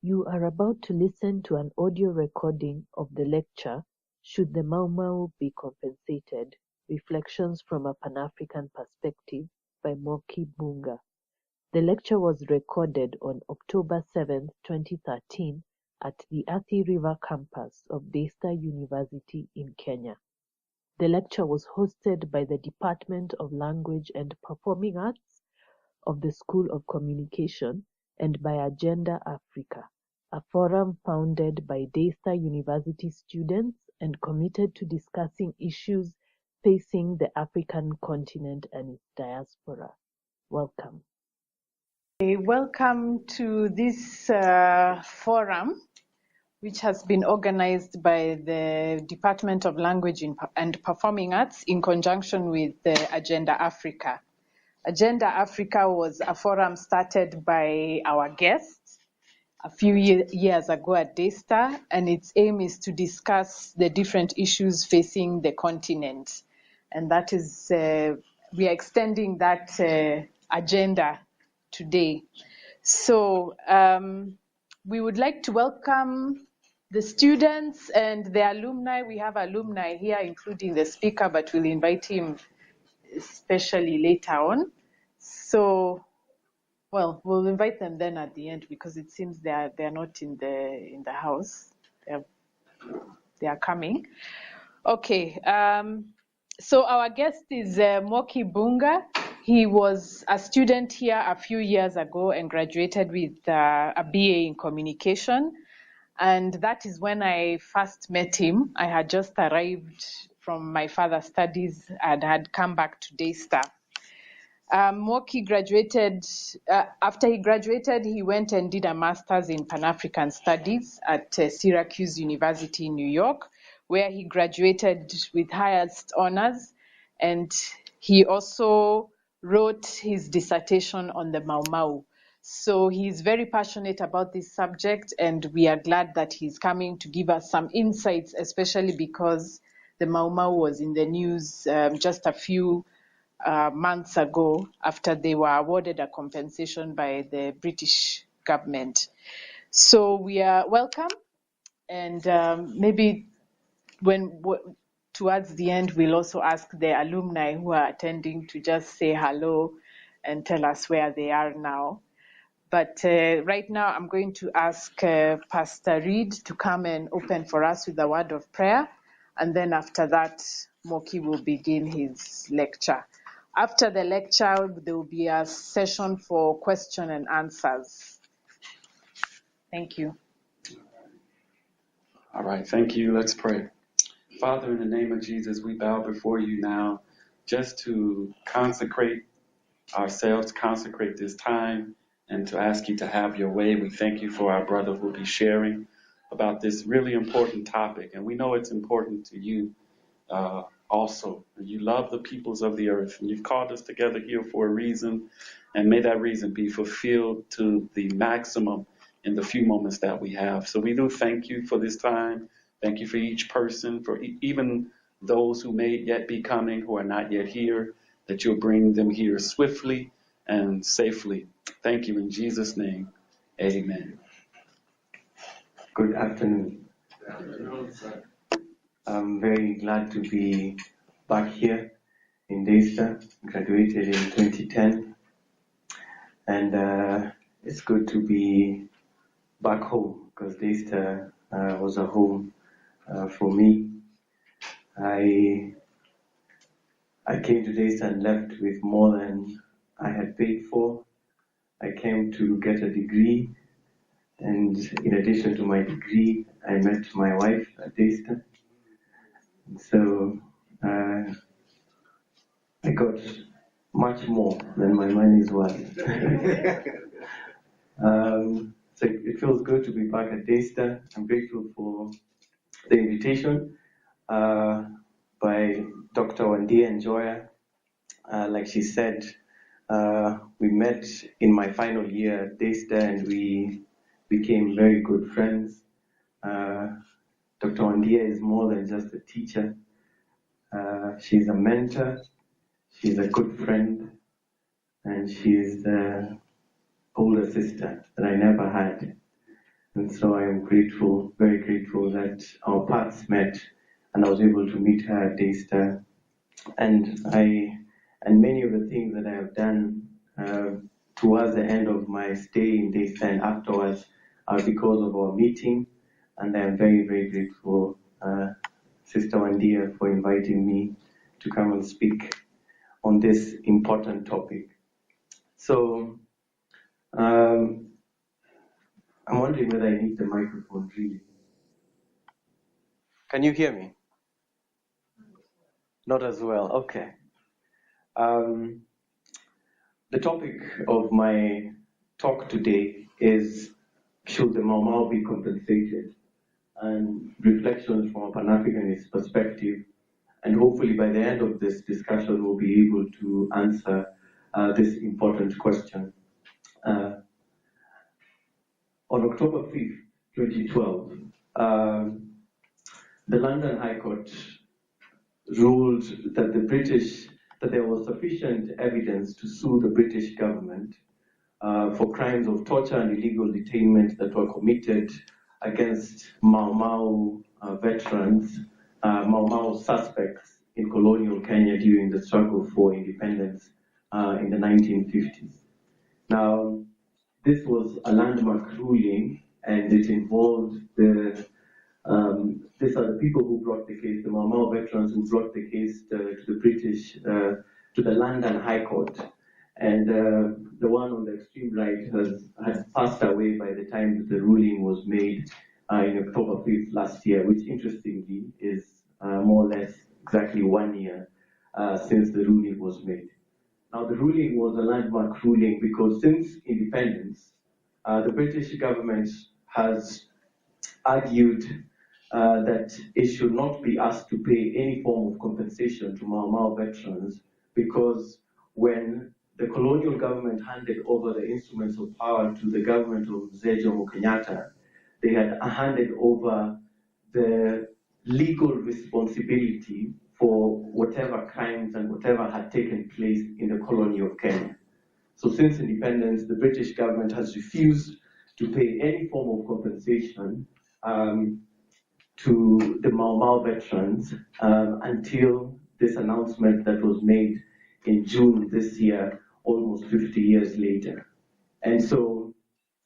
You are about to listen to an audio recording of the lecture "Should the Mau Mau be Compensated? Reflections from a Pan-African Perspective" by Muoki Mbunga. The lecture was recorded on October 7, 2013 at the Athi River campus of Daystar University in Kenya. The lecture was hosted by the Department of Language and Performing Arts of the School of Communication and by Agenda Africa, a forum founded by Daystar University students and committed to discussing issues facing the African continent and its diaspora. Welcome. Welcome to this forum, which has been organized by the Department of Language and Performing Arts in conjunction with Agenda Africa. Agenda Africa was a forum started by our guests a few years ago at Daystar, and its aim is to discuss the different issues facing the continent. And that is, we are extending that agenda today. So we would like to welcome the students and the alumni. We have alumni here, including the speaker, but we'll invite him especially later on. So, well, we'll invite them then at the end because it seems they're not in the house. They are coming. Okay. So our guest is Muoki Mbunga. He was a student here a few years ago and graduated with a BA in communication. And that is when I first met him. I had just arrived from my further studies and had come back to Daystar. Muoki graduated, after he graduated, he went and did a master's in Pan-African Studies at Syracuse University in New York, where he graduated with highest honors. And he also wrote his dissertation on the Mau Mau. So he's very passionate about this subject, and we are glad that he's coming to give us some insights, especially because the Mau Mau was in the news just a few months ago after they were awarded a compensation by the British government. So we are welcome, and maybe towards the end, we'll also ask the alumni who are attending to just say hello and tell us where they are now. But right now, I'm going to ask Pastor Reed to come and open for us with a word of prayer. And then after that, Muoki will begin his lecture. After the lecture, there will be a session for question and answers. Thank you. All right, thank you. Let's pray. Father, in the name of Jesus, we bow before you now just to consecrate ourselves, consecrate this time, and to ask you to have your way. We thank you for our brother who will be sharing about this really important topic. And we know it's important to you also. You love the peoples of the earth, and you've called us together here for a reason, and may that reason be fulfilled to the maximum in the few moments that we have. So we do thank you for this time. Thank you for each person, for even those who may yet be coming, who are not yet here, that you'll bring them here swiftly and safely. Thank you in Jesus' name. Amen. Good afternoon. I'm very glad to be back here in Daystar. Graduated in 2010. And it's good to be back home because Daystar was a home for me. I came to Daystar and left with more than I had paid for. I came to get a degree, and in addition to my degree, I met my wife at Daystar. So I got much more than my money's worth. So it feels good to be back at Daystar. I'm grateful for the invitation by Dr. Wandia and Joya. Like she said, we met in my final year at Daystar and we became very good friends. Dr. Wandia is more than just a teacher. She's a mentor, she's a good friend, and she's the older sister that I never had. And so I am grateful, very grateful that our paths met and I was able to meet her at Daystar. And many of the things that I have done towards the end of my stay in Daystar and afterwards are because of our meeting. And I am very, very grateful, Sister Wandia, for inviting me to come and speak on this important topic. So, I'm wondering whether I need the microphone really. Can you hear me? Not as well, okay. The topic of my talk today is, should the Mau Mau be compensated? And reflections from a Pan-Africanist perspective. And hopefully by the end of this discussion, we'll be able to answer this important question. On October 5th, 2012, the London High Court ruled that that there was sufficient evidence to sue the British government for crimes of torture and illegal detainment that were committed against Mau Mau veterans, Mau Mau suspects in colonial Kenya during the struggle for independence in the 1950s. Now, this was a landmark ruling, and it involved these are the people who brought the case, the Mau Mau veterans who brought the case to the British, to the London High Court. And the one on the extreme right has passed away by the time that the ruling was made in October 5th last year, which interestingly is more or less exactly 1 year since the ruling was made. Now, the ruling was a landmark ruling because since independence, the British government has argued that it should not be asked to pay any form of compensation to Mau Mau veterans because when the colonial government handed over the instruments of power to the government of Mzee Jomo Kenyatta, they had handed over the legal responsibility for whatever crimes and whatever had taken place in the colony of Kenya. So since independence, the British government has refused to pay any form of compensation to the Mau Mau veterans until this announcement that was made in June this year, almost 50 years later. And so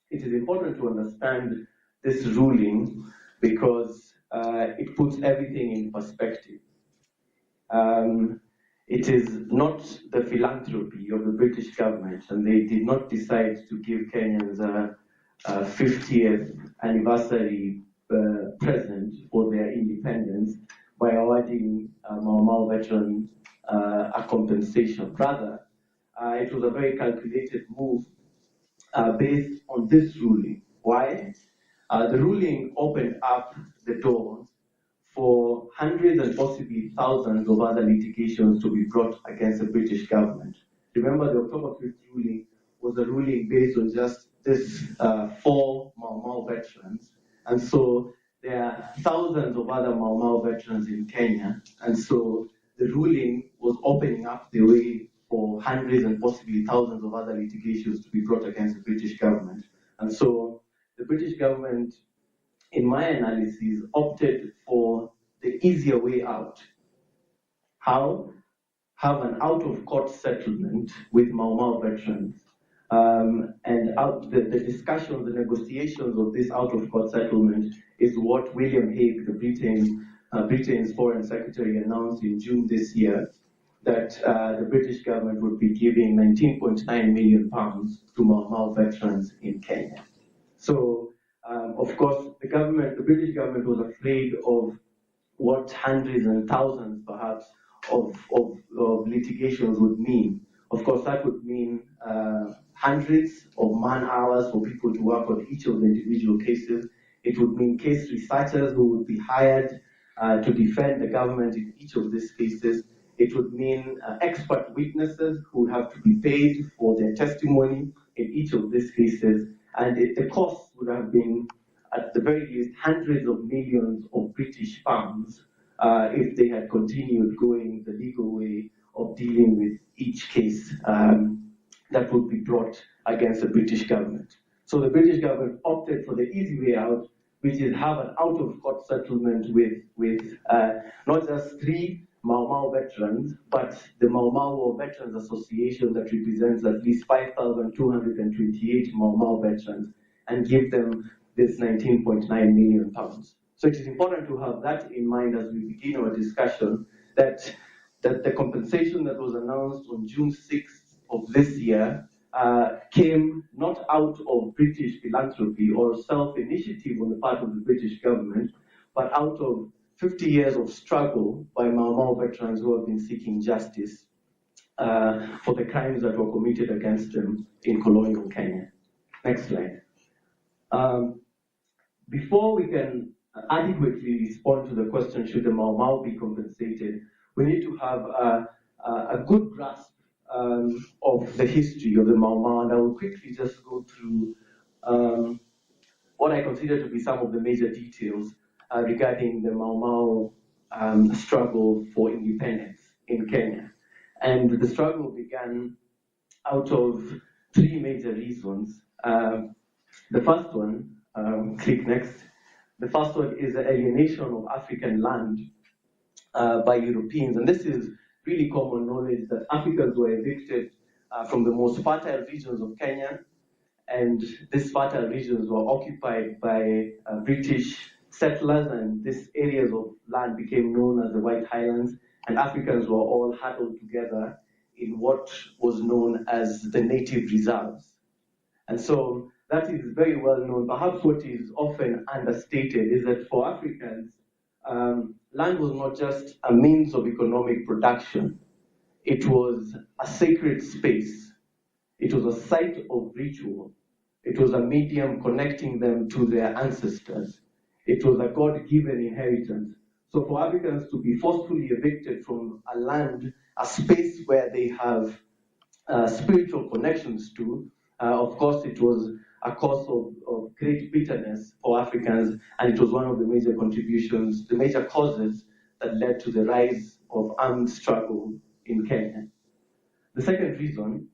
it is important to understand this ruling because it puts everything in perspective. It is not the philanthropy of the British government, and they did not decide to give Kenyans a 50th anniversary present for their independence by awarding Mau Mau veterans a compensation. Rather, it was a very calculated move based on this ruling. Why? The ruling opened up the door for hundreds and possibly thousands of other litigations to be brought against the British government. Remember, the October 5th ruling was a ruling based on just this 4 Mau Mau veterans. And so there are thousands of other Mau Mau veterans in Kenya. And so the ruling was opening up the way for hundreds and possibly thousands of other litigations to be brought against the British government. And so the British government, in my analysis, opted for the easier way out. How? Have an out-of-court settlement with Mau Mau veterans. The discussions, the negotiations of this out-of-court settlement is what William Hague, Britain's Foreign Secretary, announced in June this year, that the British government would be giving £19.9 million to Mau Mau veterans in Kenya. So, of course, the British government was afraid of what hundreds and thousands, perhaps, of litigations would mean. Of course, that would mean hundreds of man-hours for people to work on each of the individual cases. It would mean case researchers who would be hired to defend the government in each of these cases. It would mean expert witnesses who would have to be paid for their testimony in each of these cases. And the cost would have been, at the very least, hundreds of millions of British pounds if they had continued going the legal way of dealing with each case that would be brought against the British government. So the British government opted for the easy way out, which is have an out-of-court settlement with not just 3 Mau Mau veterans, but the Mau Mau War Veterans Association that represents at least 5,228 Mau Mau veterans, and give them this 19.9 million pounds. So it is important to have that in mind as we begin our discussion, that the compensation that was announced on June 6th of this year came not out of British philanthropy or self-initiative on the part of the British government, but out of 50 years of struggle by Mau Mau veterans who have been seeking justice for the crimes that were committed against them in colonial Kenya. Next slide. Before we can adequately respond to the question, should the Mau Mau be compensated, we need to have a good grasp of the history of the Mau Mau, and I will quickly just go through what I consider to be some of the major details regarding the Mau Mau struggle for independence in Kenya. And the struggle began out of 3 major reasons. The first one, click next. The first one is the alienation of African land by Europeans. And this is really common knowledge that Africans were evicted from the most fertile regions of Kenya, and these fertile regions were occupied by British settlers, and these areas of land became known as the White Highlands, and Africans were all huddled together in what was known as the native reserves. And so that is very well known. Perhaps what is often understated is that for Africans, land was not just a means of economic production. It was a sacred space. It was a site of ritual. It was a medium connecting them to their ancestors. It was a God-given inheritance. So for Africans to be forcefully evicted from a land, a space where they have spiritual connections to, of course, it was a cause of great bitterness for Africans, and it was one of the major contributions, the major causes that led to the rise of armed struggle in Kenya. The second reason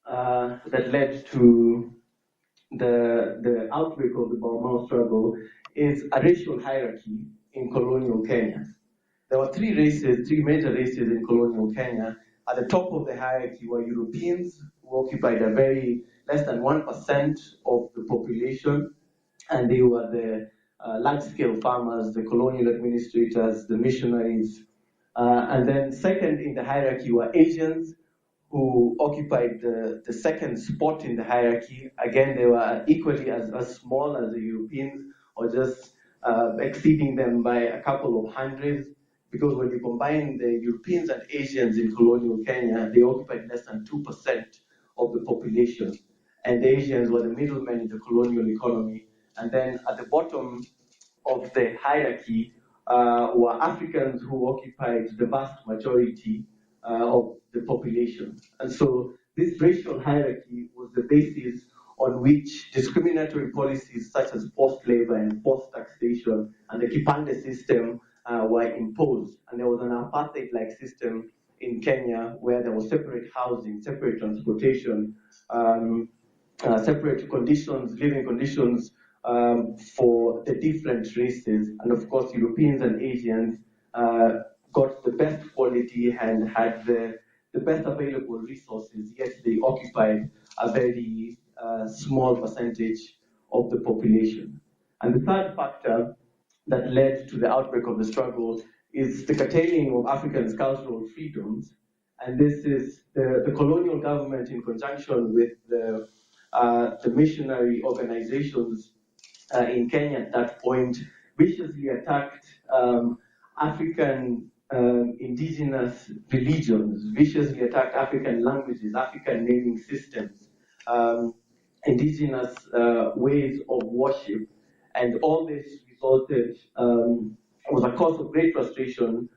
that led to the outbreak of the Mau Mau struggle is a racial hierarchy in colonial Kenya. There were 3 major races in colonial Kenya. At the top of the hierarchy were Europeans, who occupied a very less than 1% of the population, and they were the large-scale farmers, the colonial administrators, the missionaries. And then second in the hierarchy were Asians, who occupied the second spot in the hierarchy. Again, they were equally as small as the Europeans, or just exceeding them by a couple of hundreds, because when you combine the Europeans and Asians in colonial Kenya, they occupied less than 2% of the population. And the Asians were the middlemen in the colonial economy. And then at the bottom of the hierarchy were Africans who occupied the vast majority of the population. And so this racial hierarchy was the basis on which discriminatory policies such as forced labor and forced taxation and the Kipande system were imposed. And there was an apartheid-like system in Kenya where there was separate housing, separate transportation, separate conditions, living conditions for the different races. And of course, Europeans and Asians got the best quality and had the best available resources, yet they occupied a very small percentage of the population. And the third factor that led to the outbreak of the struggle is the curtailing of Africans' cultural freedoms. And this is the colonial government, in conjunction with the missionary organizations in Kenya at that point, viciously attacked African indigenous religions, viciously attacked African languages, African naming systems, indigenous ways of worship. And all this resulted, was a cause of great frustration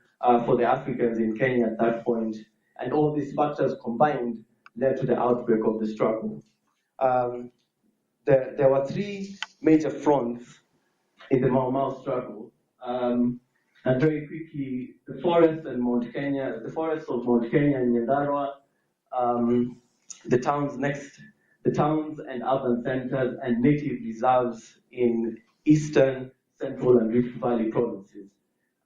for the Africans in Kenya at that point. And all these factors combined led to the outbreak of the struggle. There were 3 major fronts in the Mau Mau struggle. And very quickly, the forests of Mount Kenya and Nyandarua, the towns next the towns and urban centers and native reserves in eastern, central, and Rift Valley provinces.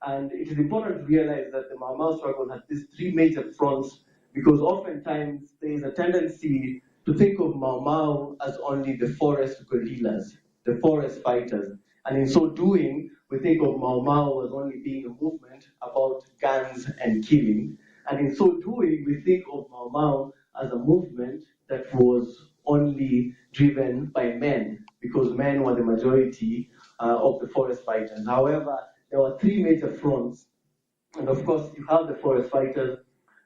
And it is important to realize that the Mau Mau struggle has these three major fronts, because oftentimes there is a tendency to think of Mau Mau as only the forest guerrillas, the forest fighters. And in so doing, we think of Mau Mau as only being a movement about guns and killing. And in so doing, we think of Mau Mau as a movement that was only driven by men, because men were the majority of the forest fighters. However, there were three major fronts. And of course, you have the forest fighters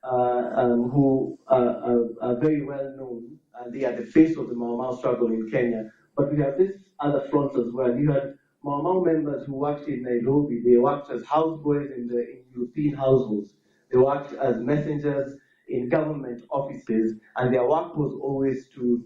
who are very well known. They are the face of the Mau Mau struggle in Kenya. But we have this other front as well. You had Mau Mau members who worked in Nairobi. They worked as houseboys in European households. They worked as messengers in government offices, and their work was always to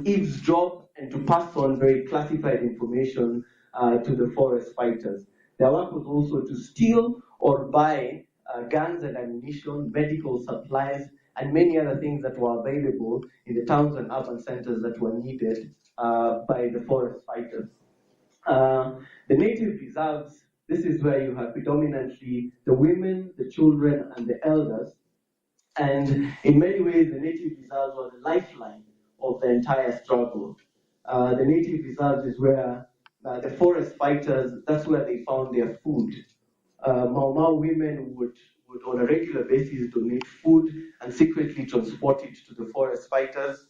eavesdrop and to pass on very classified information to the forest fighters. Their work was also to steal or buy guns and ammunition, medical supplies, and many other things that were available in the towns and urban centers that were needed by the forest fighters. The native reserves, this is where you have predominantly the women, the children, and the elders. And in many ways, the native reserves were the lifeline of the entire struggle. The native reserves is where the forest fighters, that's where they found their food. Mau Mau women would on a regular basis donate food and secretly transport it to the forest fighters.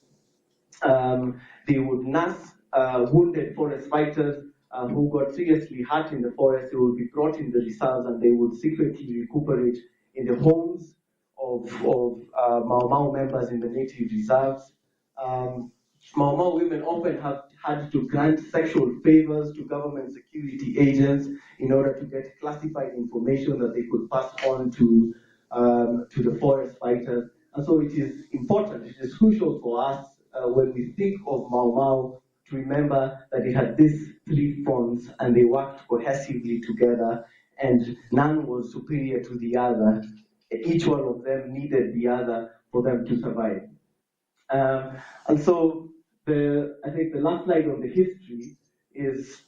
They would nurse wounded forest fighters who got seriously hurt in the forest. They would be brought in the reserves, and they would secretly recuperate in the homes of Mau Mau members in the native reserves. Mau Mau women often have had to grant sexual favors to government security agents in order to get classified information that they could pass on to the forest fighters. And so it is important, it is crucial for us when we think of Mau Mau to remember that it had these three fronts and they worked cohesively together, and none was superior to the other. Each one of them needed the other for them to survive. And so I think the last slide of the history is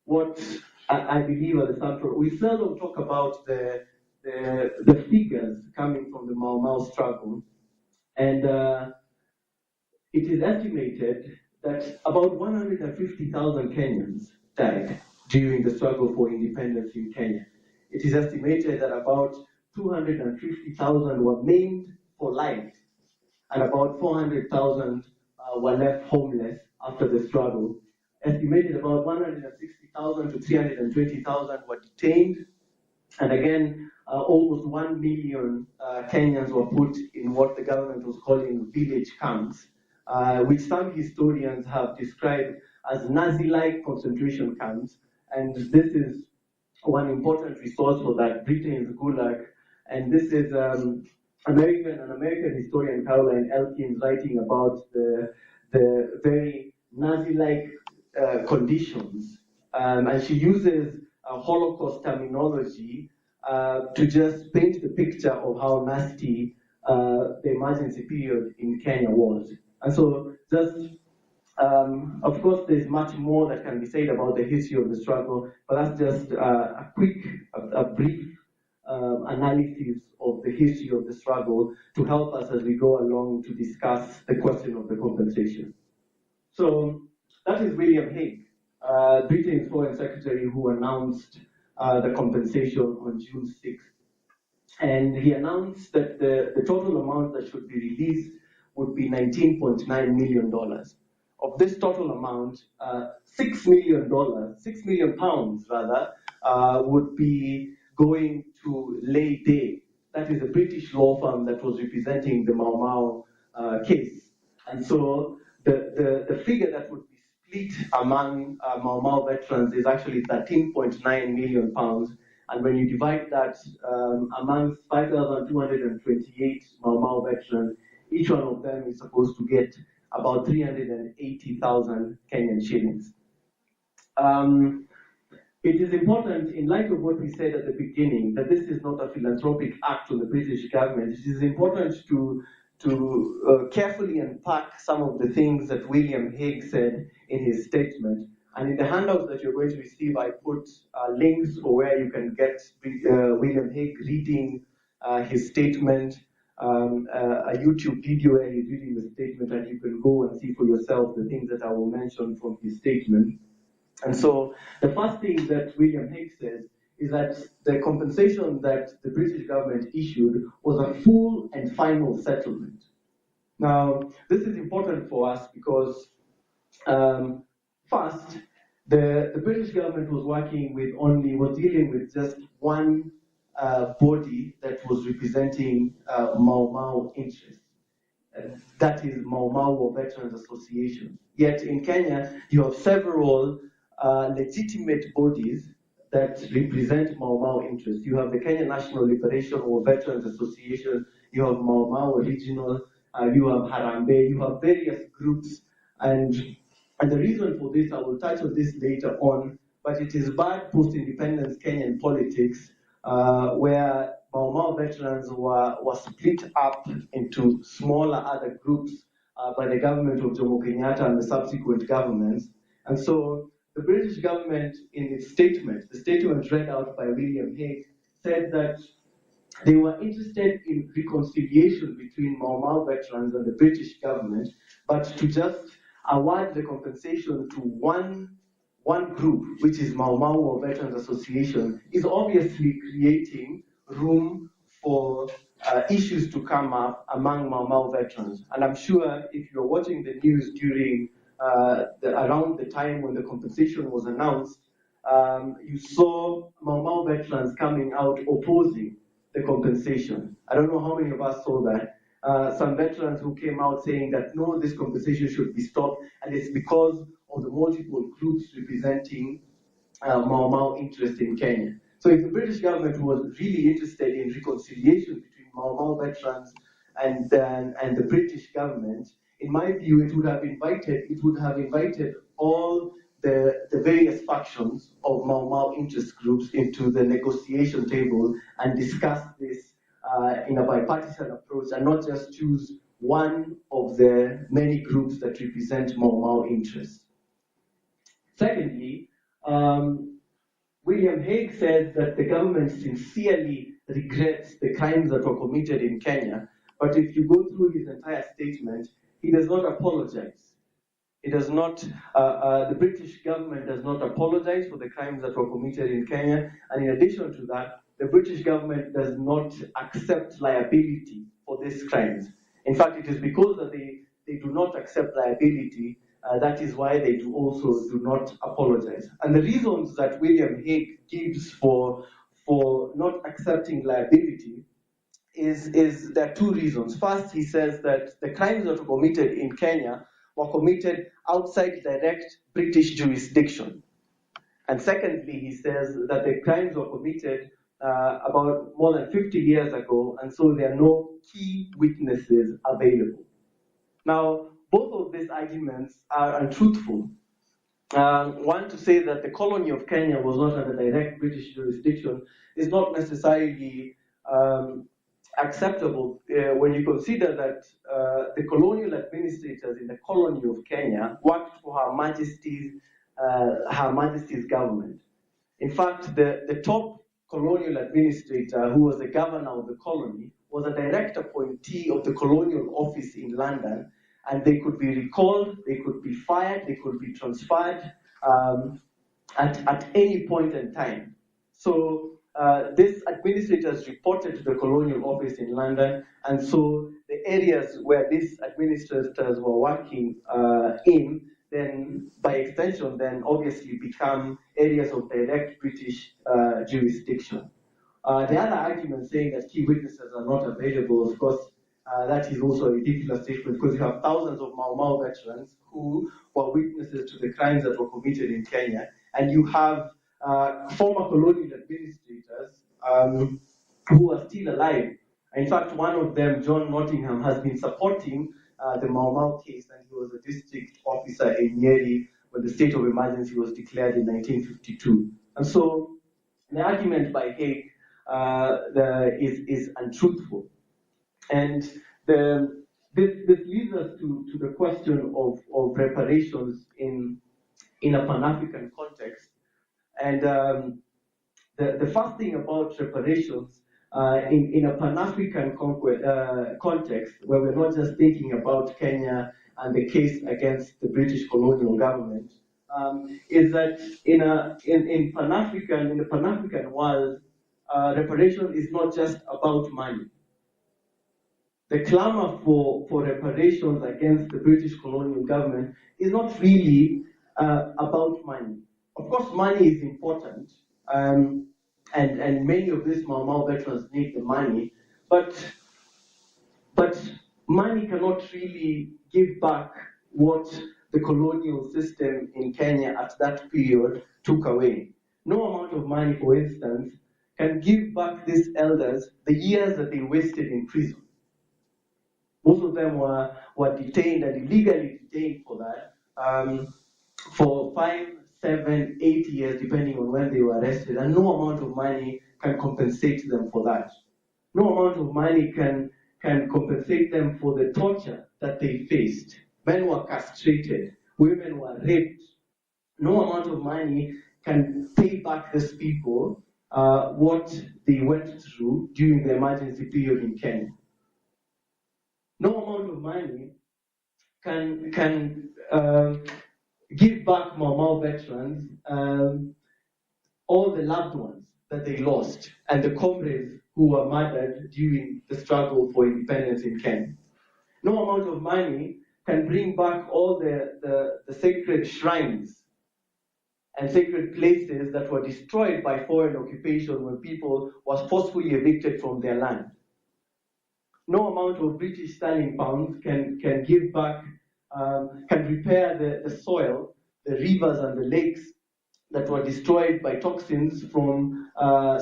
what I believe are the central. We seldom talk about the figures coming from the Mau Mau struggle, and it is estimated that about 150,000 Kenyans died during the struggle for independence in Kenya. It is estimated that about 250,000 were maimed for life, and about 400,000 were left homeless after the struggle. Estimated about 160,000 to 320,000 were detained, and again, almost 1 million Kenyans were put in what the government was calling village camps, which some historians have described as Nazi-like concentration camps. And this is one important resource for that, Britain's Gulag. And this is an American historian, Caroline Elkins, writing about the very Nazi-like conditions. And she uses Holocaust terminology to just paint the picture of how nasty the emergency period in Kenya was. And so just, of course, there's much more that can be said about the history of the struggle, but that's just a brief analysis of the history of the struggle to help us as we go along to discuss the question of the compensation. So that is William Hague, Britain's Foreign Secretary, who announced the compensation on June 6th. And he announced that the total amount that should be released would be $19.9 million. Of this total amount, $6 million pounds rather, would be going to Lay Day. That is a British law firm that was representing the Mau Mau case. And so the figure that would be split among Mau Mau veterans is actually 13.9 million pounds. And when you divide that amongst 5,228 Mau Mau veterans, each one of them is supposed to get about 380,000 Kenyan shillings. It is important, in light of what we said at the beginning, that this is not a philanthropic act of the British government. It is important to carefully unpack some of the things that William Hague said in his statement. And in the handout that you're going to receive, I put links for where you can get William Hague reading his statement, a YouTube video where he's reading the statement, and you can go and see for yourself the things that I will mention from his statement. And so the first thing that William Hague says is that the compensation that the British government issued was a full and final settlement. Now, this is important for us because first, the British government was dealing with just one body that was representing Mau Mau interests. That is Mau Mau or Veterans Association. Yet in Kenya, you have several legitimate bodies that represent Mau Mau interests. You have the Kenya National Liberation or Veterans Association, you have Mau Mau Regional, you have Harambee, you have various groups, and the reason for this, I will touch on this later on, but it is bad post-independence Kenyan politics where Mau Mau veterans were split up into smaller other groups by the government of Jomo Kenyatta and the subsequent governments. And so the British government, in its statement, the statement read out by William Hague, said that they were interested in reconciliation between Mau Mau veterans and the British government, but to just award the compensation to one group, which is Mau Mau or Veterans Association, is obviously creating room for issues to come up among Mau Mau veterans. And I'm sure if you're watching the news during around the time when the compensation was announced, you saw Mau Mau veterans coming out opposing the compensation. I don't know how many of us saw that. Some veterans who came out saying that no, this compensation should be stopped, and it's because of the multiple groups representing Mau Mau interest in Kenya. So if the British government was really interested in reconciliation between Mau Mau veterans and the British government, in my view, it would have invited all the various factions of Mau Mau interest groups into the negotiation table and discuss this in a bipartisan approach, and not just choose one of the many groups that represent Mau Mau interests. Secondly, William Hague said that the government sincerely regrets the crimes that were committed in Kenya, but if you go through his entire statement, he does not apologize. It does not. The British government does not apologize for the crimes that were committed in Kenya, and in addition to that, the British government does not accept liability for these crimes. In fact, it is because that they do not accept liability, that is why they also do not apologize. And the reasons that William Hague gives for not accepting liability is there are two reasons. First, he says that the crimes that were committed in Kenya were committed outside direct British jurisdiction. And secondly, he says that the crimes were committed about more than 50 years ago, and so there are no key witnesses available. Now, both of these arguments are untruthful. One, to say that the colony of Kenya was not under direct British jurisdiction is not necessarily acceptable when you consider that the colonial administrators in the colony of Kenya worked for Her Majesty's government. In fact, the top colonial administrator, who was the governor of the colony, was a direct appointee of the colonial office in London, and they could be recalled, they could be fired, they could be transferred at any point in time. So these administrators reported to the colonial office in London, and so the areas where these administrators were working in, then by extension, then obviously become areas of direct British jurisdiction. The other argument saying that key witnesses are not available, of course, that is also a ridiculous statement, because you have thousands of Mau Mau veterans who were witnesses to the crimes that were committed in Kenya, and you have former colonial administrators who are still alive. In fact, one of them, John Nottingham, has been supporting the Mau Mau case, and he was a district officer in Nyeri when the state of emergency was declared in 1952. And so the argument by Hague is untruthful. And the this leads us to the question of reparations in a Pan-African context. And the first thing about reparations in a Pan-African context, where we're not just thinking about Kenya and the case against the British colonial government, is that in the Pan-African world, reparation is not just about money. The clamor for reparations against the British colonial government is not really about money. Of course, money is important, and many of these Mau Mau veterans need the money, but money cannot really give back what the colonial system in Kenya at that period took away. No amount of money, for instance, can give back these elders the years that they wasted in prison. Most of them were detained and illegally detained for that, for 5, 7, 8 years, depending on when they were arrested, and no amount of money can compensate them for that. No amount of money can compensate them for the torture that they faced. Men were castrated, women were raped. No amount of money can pay back these people what they went through during the emergency period in Kenya. No amount of money can give back Mau Mau veterans all the loved ones that they lost and the comrades who were murdered during the struggle for independence in Kenya. No amount of money can bring back all the sacred shrines and sacred places that were destroyed by foreign occupation when people were forcefully evicted from their land. No amount of British sterling pounds can give back, can repair the soil, the rivers and the lakes that were destroyed by toxins from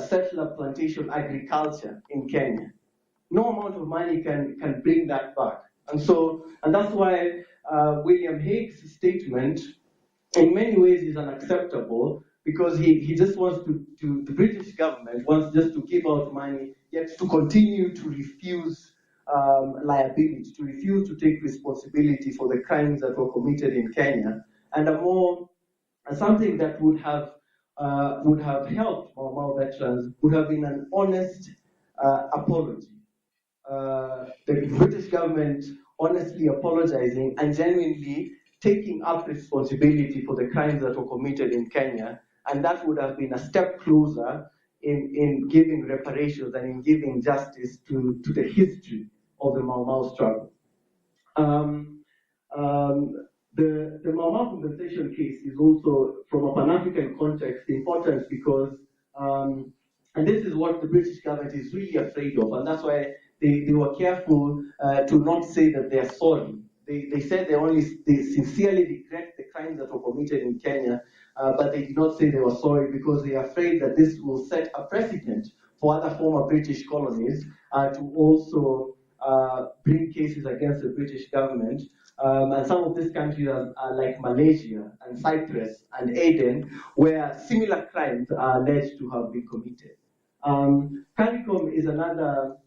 settler plantation agriculture in Kenya. No amount of money can bring that back. And that's why William Hague's statement in many ways is unacceptable, because he just wants the British government wants just to give out money, yet to continue to refuse liability, to refuse to take responsibility for the crimes that were committed in Kenya, and something that would have helped Mau Mau veterans would have been an honest apology. The British government honestly apologizing and genuinely taking up responsibility for the crimes that were committed in Kenya, and that would have been a step closer in giving reparations and in giving justice to the history of the Mau Mau struggle. The Mau Mau compensation case is also, from a Pan-African context, important because, and this is what the British government is really afraid of, and that's why they were careful to not say that they are sorry. They said they sincerely regret the crimes that were committed in Kenya, but they did not say they were sorry because they are afraid that this will set a precedent for other former British colonies to also bring cases against the British government. And some of these countries are like Malaysia and Cyprus and Aden, where similar crimes are alleged to have been committed. CARICOM is another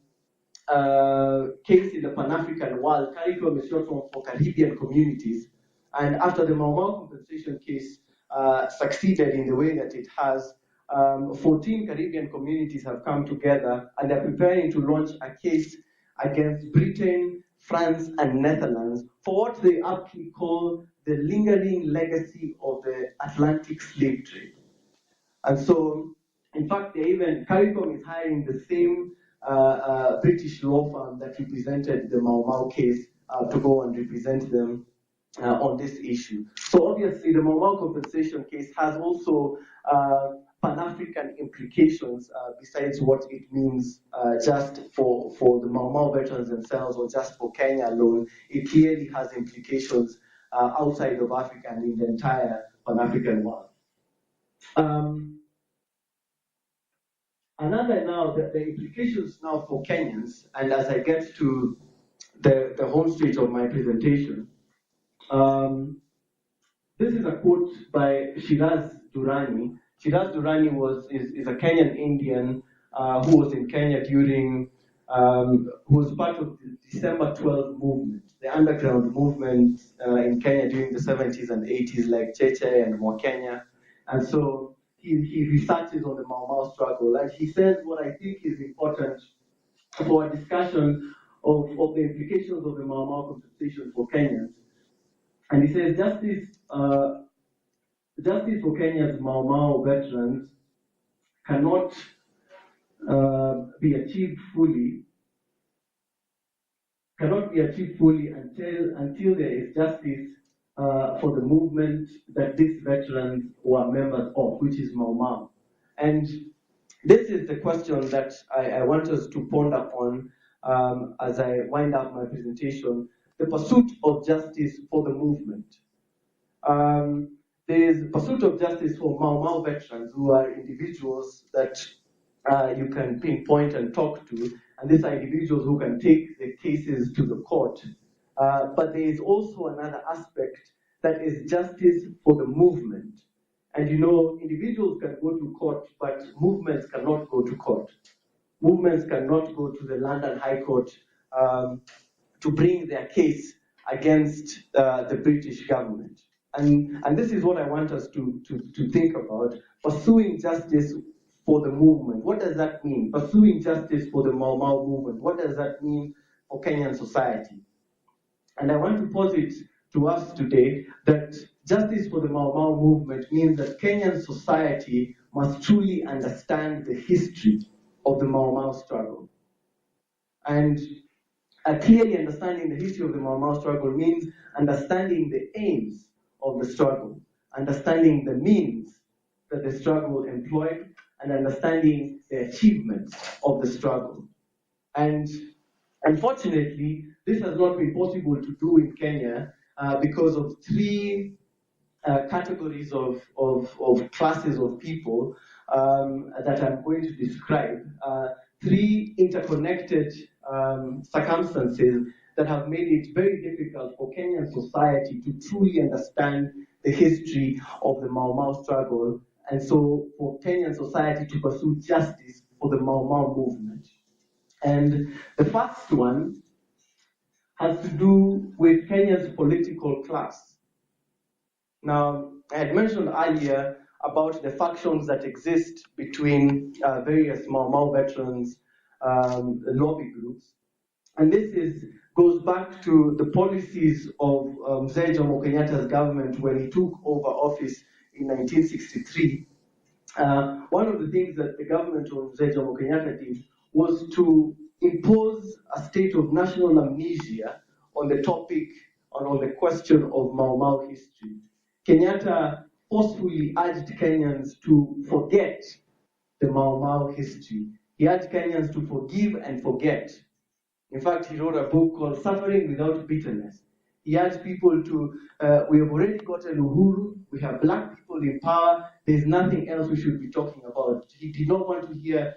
case in the Pan-African world. CARICOM is short form for Caribbean Communities. And after the Mau Mau compensation case succeeded in the way that it has, 14 Caribbean communities have come together and they're preparing to launch a case against Britain, France, and Netherlands for what they aptly call the lingering legacy of the Atlantic slave trade. And so, in fact, CARICOM is hiring the same British law firm that represented the Mau Mau case to go and represent them on this issue. So obviously, the Mau Mau compensation case has also Pan-African implications besides what it means just for the Mau Mau veterans themselves or just for Kenya alone. It clearly has implications outside of Africa and in the entire Pan-African world. Another now, the implications now for Kenyans, and as I get to the home state of my presentation, this is a quote by Shiraz Durrani. Shiraz Durrani is a Kenyan Indian who was in Kenya during who was part of the December 12 movement, the underground movement in Kenya during the 70s and 80s, like Cheche and Mwakenya. And so he researches on the Mau Mau struggle, and he says what I think is important for a discussion of the implications of the Mau Mau compensation for Kenyans. And he says justice for Kenya's Mau Mau veterans cannot be achieved fully until there is justice for the movement that these veterans were members of, which is Mau Mau. And this is the question that I want us to ponder on as I wind up my presentation, the pursuit of justice for the movement. There is pursuit of justice for Mau Mau veterans, who are individuals that you can pinpoint and talk to, and these are individuals who can take the cases to the court. But there is also another aspect that is justice for the movement. And you know, individuals can go to court, but movements cannot go to court. Movements cannot go to the London High Court to bring their case against the British government. And this is what I want us to think about, pursuing justice for the movement. What does that mean? Pursuing justice for the Mau Mau movement. What does that mean for Kenyan society? And I want to posit to us today that justice for the Mau Mau movement means that Kenyan society must truly understand the history of the Mau Mau struggle. And clearly understanding the history of the Mau Mau struggle means understanding the aims of the struggle, understanding the means that the struggle employed, and understanding the achievements of the struggle. And unfortunately, this has not been possible to do in Kenya because of three categories of classes of people that I'm going to describe. Three interconnected circumstances that have made it very difficult for Kenyan society to truly understand the history of the Mau Mau struggle, and so for Kenyan society to pursue justice for the Mau Mau movement. And the first one has to do with Kenya's political class. Now, I had mentioned earlier about the factions that exist between various Mau Mau veterans lobby groups. And this goes back to the policies of Mzee Jomo Kenyatta's government when he took over office in 1963. One of the things that the government of Mzee Jomo Kenyatta did was to impose a state of national amnesia on the topic, on the question of Mau Mau history. Kenyatta forcefully urged Kenyans to forget the Mau Mau history. He urged Kenyans to forgive and forget. In fact, he wrote a book called Suffering Without Bitterness. He urged people to, we have already gotten Uhuru, we have black people in power, there's nothing else we should be talking about. He did not want to hear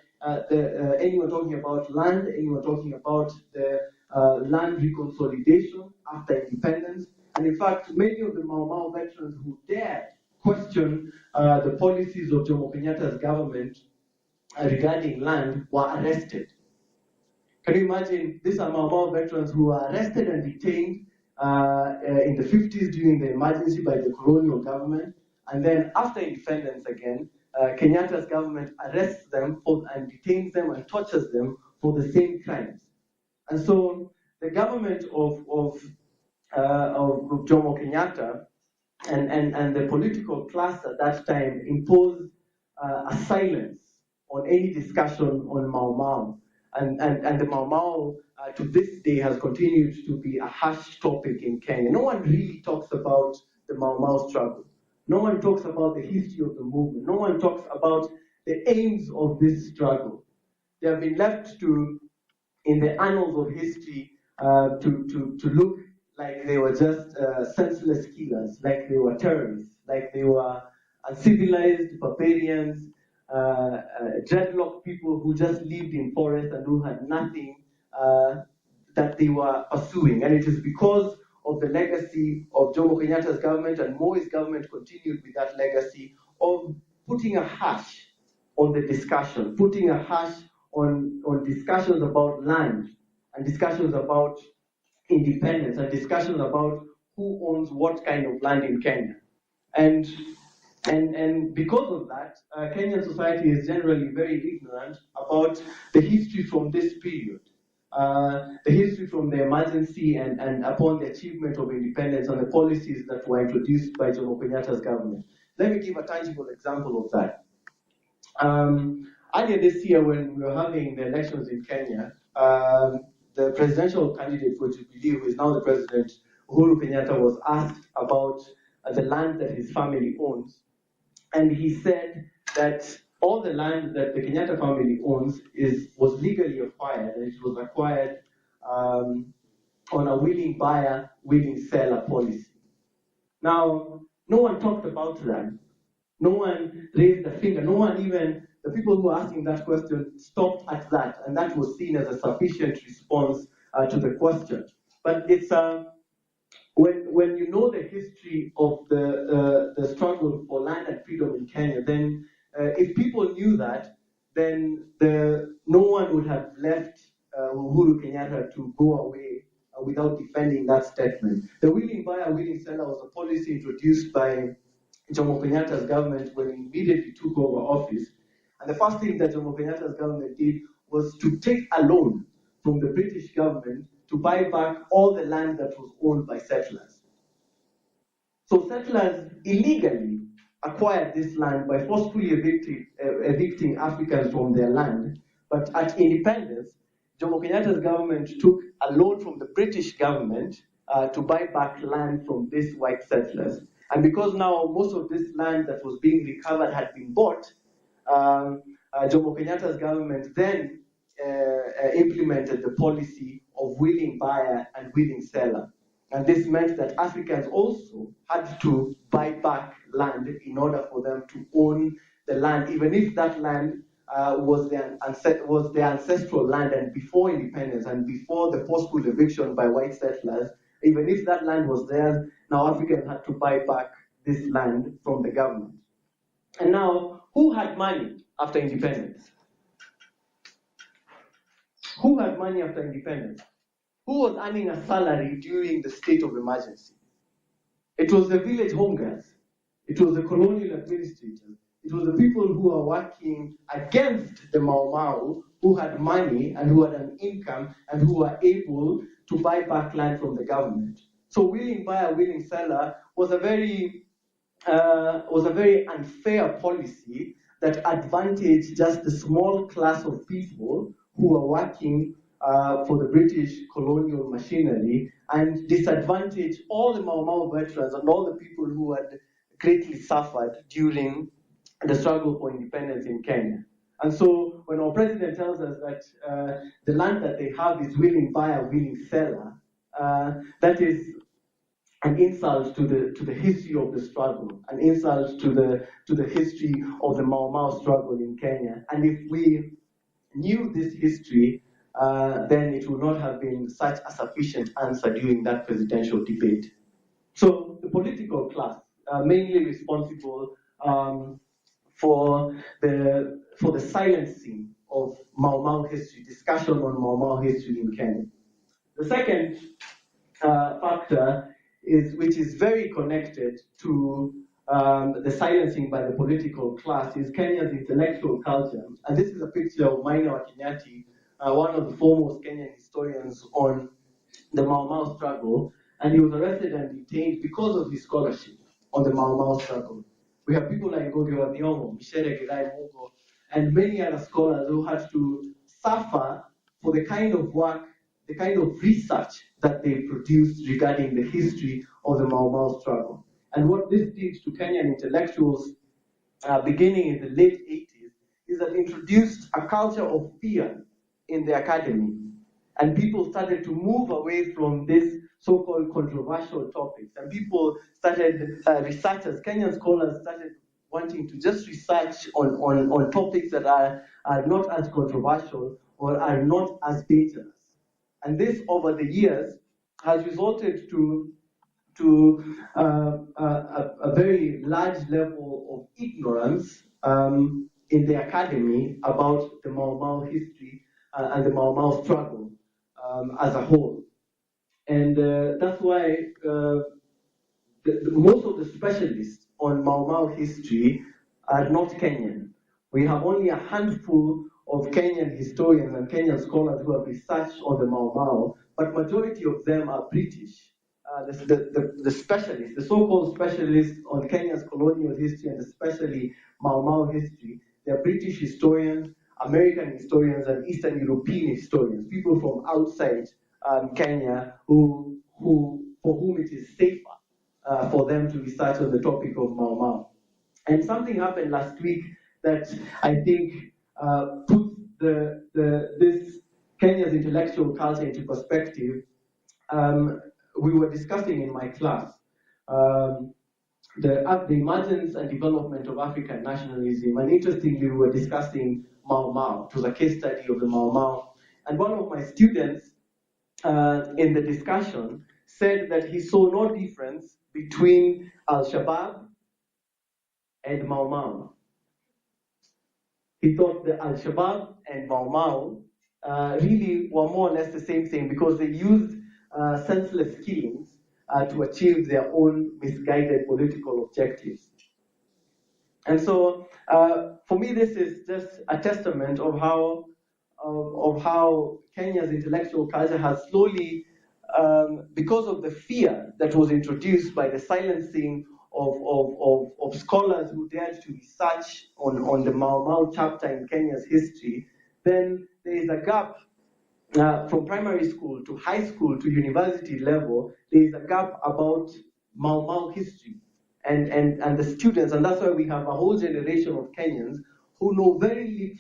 anyone talking about land, anyone talking about the land reconsolidation after independence. And in fact, many of the Mau Mau veterans who dared question the policies of Jomo Kenyatta's government regarding land were arrested. Can you imagine? These are Mau Mau veterans who were arrested and detained in the 50s during the emergency by the colonial government. And then after independence again, Kenyatta's government arrests them and detains them and tortures them for the same crimes. And so the government of Jomo Kenyatta and the political class at that time imposed a silence on any discussion on Mau Mau. And the Mau Mau to this day has continued to be a hush topic in Kenya. No one really talks about the Mau Mau struggle. No one talks about the history of the movement. No one talks about the aims of this struggle. They have been left to, in the annals of history, to look like they were just senseless killers, like they were terrorists, like they were uncivilized barbarians, dreadlock people who just lived in forests and who had nothing that they were pursuing. And it is because of the legacy of Jomo Kenyatta's government, and Moi's government continued with that legacy of putting a hush on the discussion, putting a hush on discussions about land and discussions about independence and discussions about who owns what kind of land in Kenya. And because of that, Kenyan society is generally very ignorant about the history from this period, the history from the emergency and upon the achievement of independence and the policies that were introduced by Jomo Kenyatta's government. Let me give a tangible example of that. Earlier this year, when we were having the elections in Kenya, the presidential candidate for Jubilee, who is now the president, Uhuru Kenyatta, was asked about the land that his family owns. And he said that all the land that the Kenyatta family owns was legally acquired, and it was acquired on a willing buyer, willing seller policy. Now, no one talked about that. No one raised a finger. No one even, the people who were asking that question stopped at that, and that was seen as a sufficient response to the question. But it's when you know the history of the struggle for land and freedom in Kenya, then if people knew that, then no one would have left Uhuru Kenyatta to go away without defending that statement. The willing buyer, willing seller was a policy introduced by Jomo Kenyatta's government when he immediately took over office. And the first thing that Jomo Kenyatta's government did was to take a loan from the British government to buy back all the land that was owned by settlers. So settlers illegally acquired this land by forcefully evicting Africans from their land. But at independence, Jomo Kenyatta's government took a loan from the British government to buy back land from these white settlers. And because now most of this land that was being recovered had been bought, Jomo Kenyatta's government then implemented the policy of willing buyer and willing seller. And this meant that Africans also had to buy back land in order for them to own the land, even if that land was their ancestral land and before independence and before the forceful eviction by white settlers. Even if that land was theirs, now Africans had to buy back this land from the government. And now, who had money after independence? Who had money after independence? Who was earning a salary during the state of emergency? It was the village home girls. It was the colonial administrators. It was the people who were working against the Mau Mau, who had money and who had an income and who were able to buy back land from the government. So willing buyer, willing seller was a very unfair policy that advantaged just the small class of people who were working for the British colonial machinery and disadvantaged all the Mau Mau veterans and all the people who had greatly suffered during the struggle for independence in Kenya. And so when our president tells us that the land that they have is willing buyer, willing seller, that is an insult to the history of the struggle, an insult to the history of the Mau Mau struggle in Kenya. And if we knew this history, then it would not have been such a sufficient answer during that presidential debate. So the political class, mainly responsible for the silencing of Mau Mau history, discussion on Mau Mau history in Kenya. The second factor which is very connected to the silencing by the political class, is Kenya's intellectual culture. And this is a picture of Maina wa Kenyatta, one of the foremost Kenyan historians on the Mau Mau struggle, and he was arrested and detained because of his scholarship on the Mau Mau struggle. We have people like Ngugi wa Thiong'o, Michere Girai Mungo, and many other scholars who had to suffer for the kind of work, the kind of research that they produced regarding the history of the Mau Mau struggle. And what this did to Kenyan intellectuals beginning in the late 80s is that introduced a culture of fear in the academy. And people started to move away from this so-called controversial topics. And people started, researchers, Kenyan scholars started wanting to just research on topics that are not as controversial or are not as dangerous. And this, over the years, has resulted to a very large level of ignorance in the academy about the Mau Mau history and the Mau Mau struggle as a whole. And that's why most of the specialists on Mau Mau history are not Kenyan. We have only a handful of Kenyan historians and Kenyan scholars who have researched on the Mau Mau, but majority of them are British. The specialists, the so-called specialists on Kenya's colonial history and especially Mau Mau history, they're British historians, American historians, and Eastern European historians, people from outside Kenya for whom it is safer for them to research on the topic of Mau Mau. And something happened last week that I think put this Kenya's intellectual culture into perspective. We were discussing in my class the emergence and development of African nationalism, and interestingly, we were discussing Mau Mau. It was a case study of the Mau Mau, and one of my students in the discussion said that he saw no difference between Al-Shabaab and Mau Mau. He thought that Al-Shabaab and Mau Mau really were more or less the same thing because they used senseless killings to achieve their own misguided political objectives. And so, for me, this is just a testament of how Kenya's intellectual culture has slowly, because of the fear that was introduced by the silencing of scholars who dared to research on the Mau Mau chapter in Kenya's history, then there is a gap from primary school to high school to university level. There is a gap about Mau Mau history and the students, and that's why we have a whole generation of Kenyans who know very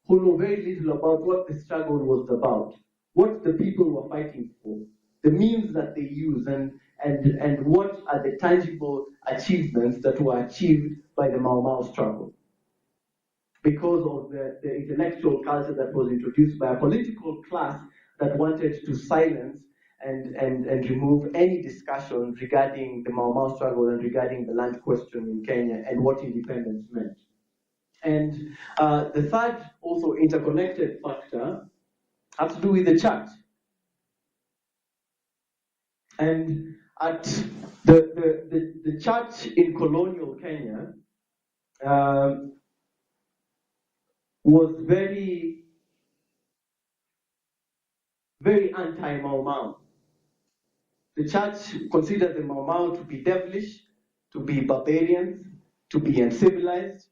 little about what the struggle was about, what the people were fighting for, the means that they use, and what are the tangible achievements that were achieved by the Mau Mau struggle. Because of the intellectual culture that was introduced by a political class that wanted to silence and remove any discussion regarding the Mau Mau struggle and regarding the land question in Kenya and what independence meant. And the third, also interconnected factor has to do with the church. And at the church in colonial Kenya was very, very anti-Mau Mau. The church considered the Mau Mau to be devilish, to be barbarians, to be uncivilized.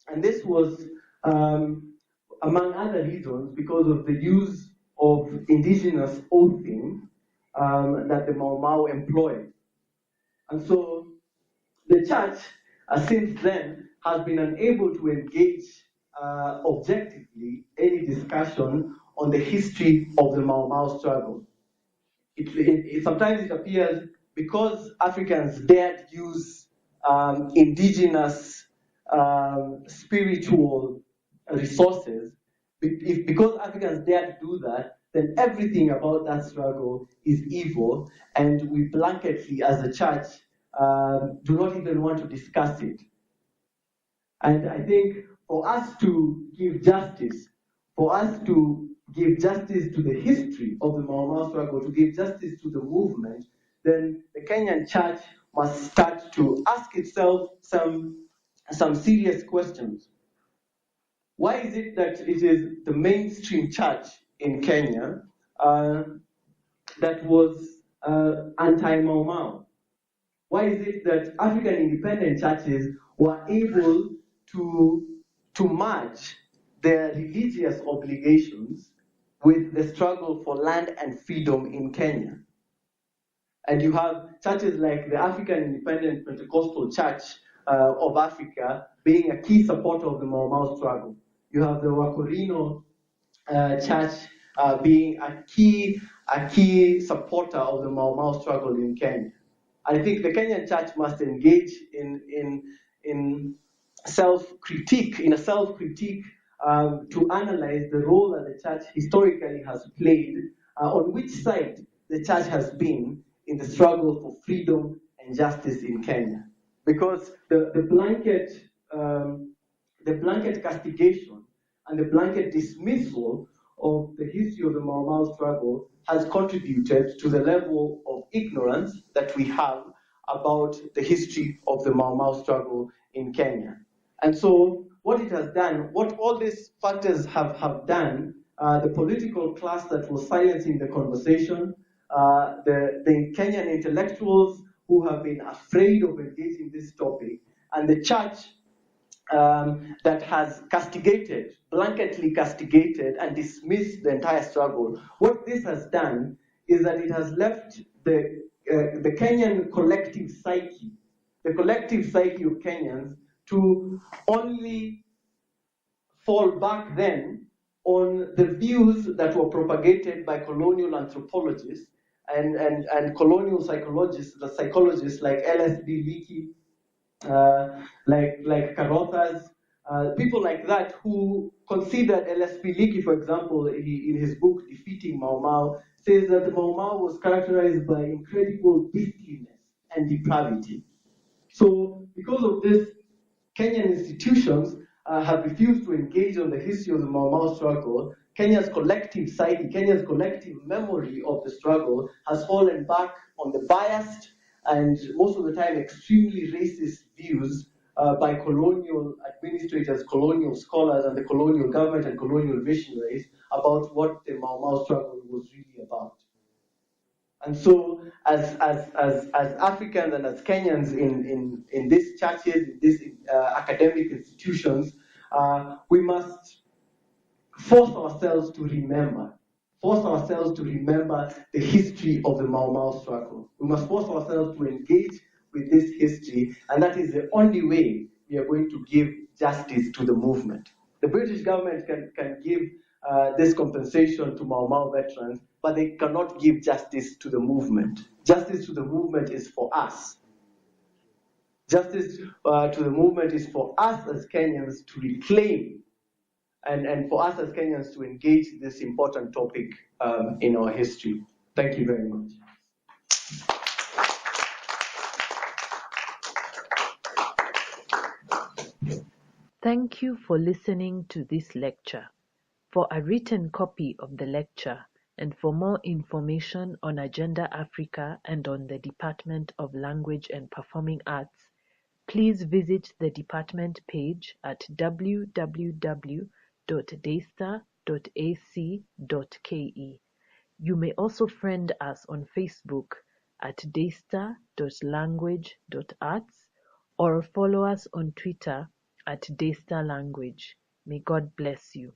And this was, among other reasons, because of the use of indigenous oathing that the Mau Mau employed. And so the church, since then, has been unable to engage objectively any discussion on the history of the Mau Mau struggle. Sometimes it appears because Africans dared use indigenous spiritual resources, because Africans dared do that, then everything about that struggle is evil, and we blanketly, as a church, do not even want to discuss it. And I think for us to give justice, to the history of the Mau Mau struggle, to give justice to the movement, then the Kenyan church must start to ask itself some serious questions. Why is it that it is the mainstream church in Kenya that was anti-Mau Mau? Why is it that African independent churches were able to merge their religious obligations with the struggle for land and freedom in Kenya? And you have churches like the African Independent Pentecostal Church of Africa being a key supporter of the Mau Mau struggle. You have the Wakorino Church being a key supporter of the Mau Mau struggle in Kenya. I think the Kenyan church must engage in self-critique, to analyze the role that the church historically has played, on which side the church has been in the struggle for freedom and justice in Kenya. Because the the blanket castigation and the blanket dismissal of the history of the Mau Mau struggle has contributed to the level of ignorance that we have about the history of the Mau Mau struggle in Kenya. And so what it has done, what all these factors have done, the political class that was silencing the conversation, the Kenyan intellectuals who have been afraid of engaging this topic, and the church that has castigated, blanketly castigated and dismissed the entire struggle. What this has done is that it has left the Kenyan collective psyche, the collective psyche of Kenyans, to only fall back then on the views that were propagated by colonial anthropologists and colonial psychologists, the psychologists like L.S.B. Leakey, like Carothers, people like that who considered L.S.B. Leakey, for example, in his book Defeating Mau Mau, says that the Mau Mau was characterized by incredible beastliness and depravity. So because of this, Kenyan institutions have refused to engage on the history of the Mau Mau struggle. Kenya's collective psyche, Kenya's collective memory of the struggle has fallen back on the biased and most of the time extremely racist views by colonial administrators, colonial scholars, and the colonial government and colonial visionaries about what the Mau Mau struggle was really about. And so, as Africans and as Kenyans in these churches, in these academic institutions, we must force ourselves to remember the history of the Mau Mau struggle. We must force ourselves to engage with this history, and that is the only way we are going to give justice to the movement. The British government can give this compensation to Mau Mau veterans, but they cannot give justice to the movement. Justice to the movement is for us. Justice to the movement is for us as Kenyans to reclaim and for us as Kenyans to engage this important topic in our history. Thank you very much. Thank you for listening to this lecture. For a written copy of the lecture and for more information on Agenda Africa and on the Department of Language and Performing Arts, please visit the department page at www.daystar.ac.ke. You may also friend us on Facebook at daystar.language.arts or follow us on Twitter at Daystar Language. May God bless you.